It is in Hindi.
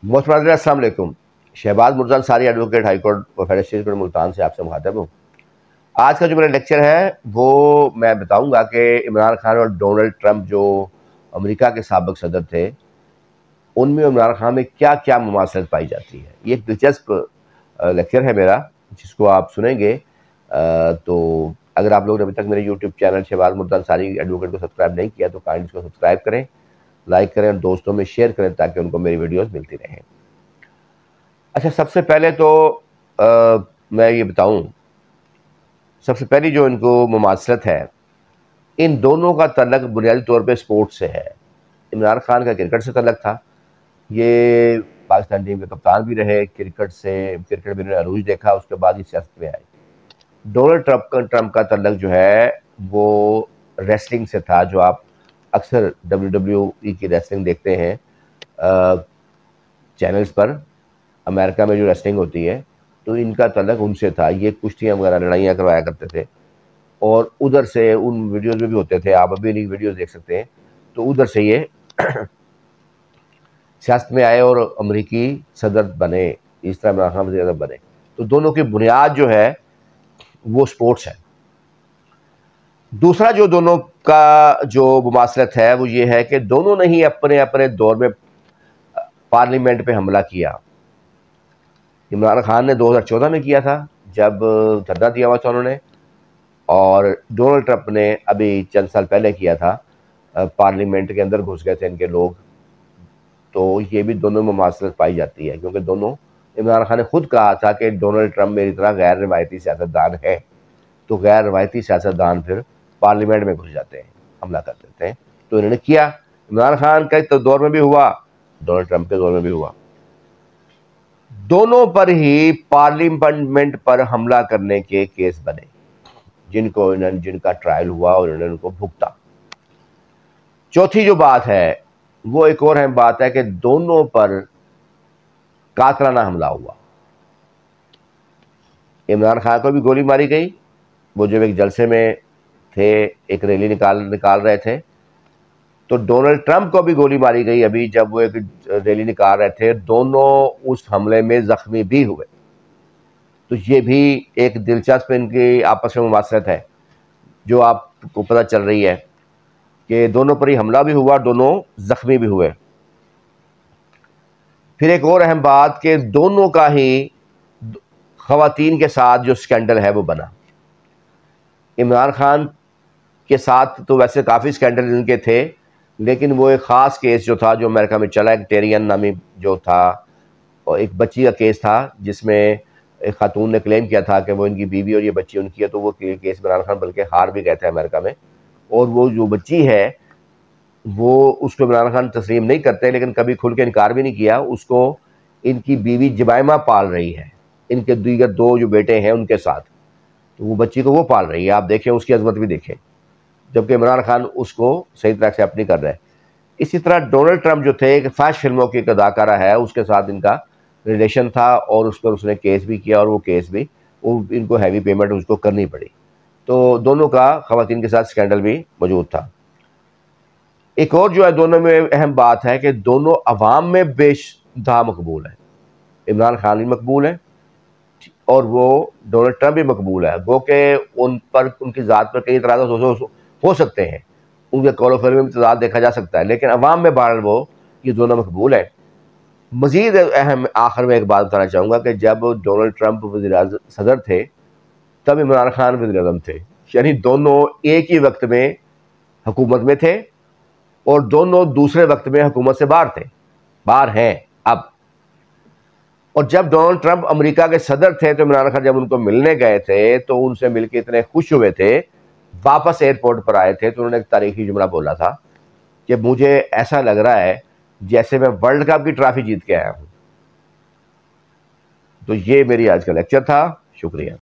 मोहतरम अस्सलाम वालेकुम। Shahbaz Mirza Ansari advocate high court व फेडरल स्टेट कोर्ट मुल्तान से आपसे मुखातब हूँ। आज का जो मेरा लेक्चर है वो मैं बताऊंगा कि इमरान खान और डोनाल्ड ट्रंप जो अमेरिका के साबिक सदर थे, उनमें इमरान खान में क्या क्या मुमासलत पाई जाती है। ये एक दिलचस्प लेक्चर है मेरा, जिसको आप सुनेंगे। तो अगर आप लोगों ने अभी तक मेरे YouTube channel Shahbaz Mirza Ansari advocate को सब्सक्राइब नहीं किया तो काइंड इसको सब्सक्राइब करें, लाइक करें और दोस्तों में शेयर करें ताकि उनको मेरी वीडियोज़ मिलती रहें। अच्छा, सबसे पहले तो मैं ये बताऊं, सबसे पहली जो इनको मुमासलत है, इन दोनों का तल्लक बुनियादी तौर पे स्पोर्ट्स से है। इमरान खान का क्रिकेट से तल्लक था, ये पाकिस्तान टीम के कप्तान भी रहे, क्रिकेट में इन्होंने अरूज देखा, उसके बाद ही सियासत में आए। डोनाल्ड ट्रंप का तल्लक जो है वो रेसलिंग से था, जो आप अक्सर WWE की रेसलिंग देखते हैं चैनल्स पर। अमेरिका में जो रेसलिंग होती है तो इनका तल्लक उनसे था, ये कुश्तियाँ वगैरह लड़ाइयाँ करवाया करते थे और उधर से उन वीडियोज़ में भी होते थे, आप अभी इनकी वीडियोज़ देख सकते हैं। तो उधर से ये सियासत में आए और अमरीकी सदर बने, इस तरह इमरान खान वज़ीर आज़म बने। तो दोनों की बुनियाद जो है वो स्पोर्ट्स है। दूसरा जो दोनों का जो मुमासलत है वो ये है कि दोनों ने ही अपने अपने दौर में पार्लियामेंट पे हमला किया। इमरान खान ने 2014 में किया था, जब धरना दिया हुआ था उन्होंने, और डोनाल्ड ट्रंप ने अभी चंद साल पहले किया था। पार्लियामेंट के अंदर घुस गए थे इनके लोग। तो ये भी दोनों में मुमासलत पाई जाती है, क्योंकि दोनों, इमरान खान ने खुद कहा था कि डोनाल्ड ट्रंप मेरी तरह गैर रवायती सियासतदान है। तो गैर रवायती सियासतदान फिर पार्लियामेंट में घुस जाते हैं, हमला कर देते हैं। तो इन्होंने किया। इमरान खान के तो दौर में भी हुआ, डोनाल्ड ट्रंप के दौर में भी हुआ। दोनों पर ही पार्लियामेंट पर हमला करने के केस बने, जिनका ट्रायल हुआ और इन्होंने उनको भुगता। चौथी जो बात है वो एक और अहम बात है कि दोनों पर कातलाना हमला हुआ। इमरान खान को भी गोली मारी गई, वो जब एक जलसे में थे, एक रैली निकाल रहे थे। तो डोनाल्ड ट्रंप को भी गोली मारी गई अभी, जब वो एक रैली निकाल रहे थे। दोनों उस हमले में जख्मी भी हुए। तो ये भी एक दिलचस्प इनकी आपस में मुमासलत है जो आपको पता चल रही है कि दोनों पर ही हमला भी हुआ, दोनों जख्मी भी हुए। फिर एक और अहम बात कि दोनों का ही खवातीन के साथ जो स्कैंडल है वो बना। इमरान खान के साथ तो वैसे काफ़ी स्कैंडल इनके थे, लेकिन वो एक ख़ास केस जो था जो अमेरिका में चला, एक टेरियन नामी जो था, और एक बच्ची का केस था जिसमें एक खातून ने क्लेम किया था कि वो इनकी बीवी और ये बच्ची उनकी है। तो वो केस इमरान खान बल्कि हार भी गए थे अमेरिका में। और वो जो बच्ची है वो, उसको इमरान खान तस्लीम नहीं करते, लेकिन कभी खुल के इनकार भी नहीं किया। उसको इनकी बीवी जमाइमा पाल रही है, इनके दीगर दो जो बेटे हैं उनके साथ। तो वो बच्ची को वो पाल रही है, आप देखें, उसकी अजमत भी देखें, जबकि इमरान खान उसको सही तरह एक्सेप्ट नहीं कर रहे। इसी तरह डोनाल्ड ट्रंप जो थे, एक फैश फिल्मों की एक अदाकारा है, उसके साथ इनका रिलेशन था और उस पर उसने केस भी किया, और वो केस भी इनको हैवी पेमेंट उसको करनी पड़ी। तो दोनों का खवातीन के साथ स्कैंडल भी मौजूद था। एक और जो है दोनों में अहम बात है कि दोनों अवाम में बेशुदा मकबूल है। इमरान खान भी मकबूल है और वो डोनाल्ड ट्रंप भी मकबूल है। वो कि उन पर, उनकी ज़ात पर कई तरह हो सकते हैं, उनके कौल व फ़िल में भी तज़ाद देखा जा सकता है, लेकिन अवाम में बहरहाल वो ये दोनों मकबूल है। मज़ीद अहम आखिर में एक बात बताना चाहूँगा कि जब डोनाल्ड ट्रंप सदर थे, तब इमरान खान वज़ीर-ए-आज़म थे। यानी दोनों एक ही वक्त में हुकूमत में थे और दोनों दूसरे वक्त में हुकूमत से बाहर हैं अब। और जब डोनाल्ड ट्रंप अमेरिका के सदर थे तो इमरान खान जब उनको मिलने गए थे तो उनसे मिलकर इतने खुश हुए थे, वापस एयरपोर्ट पर आए थे तो उन्होंने एक तारीखी जुमला बोला था कि मुझे ऐसा लग रहा है जैसे मैं वर्ल्ड कप की ट्रॉफी जीत के आया हूं। तो ये मेरी आज का लेक्चर था। शुक्रिया।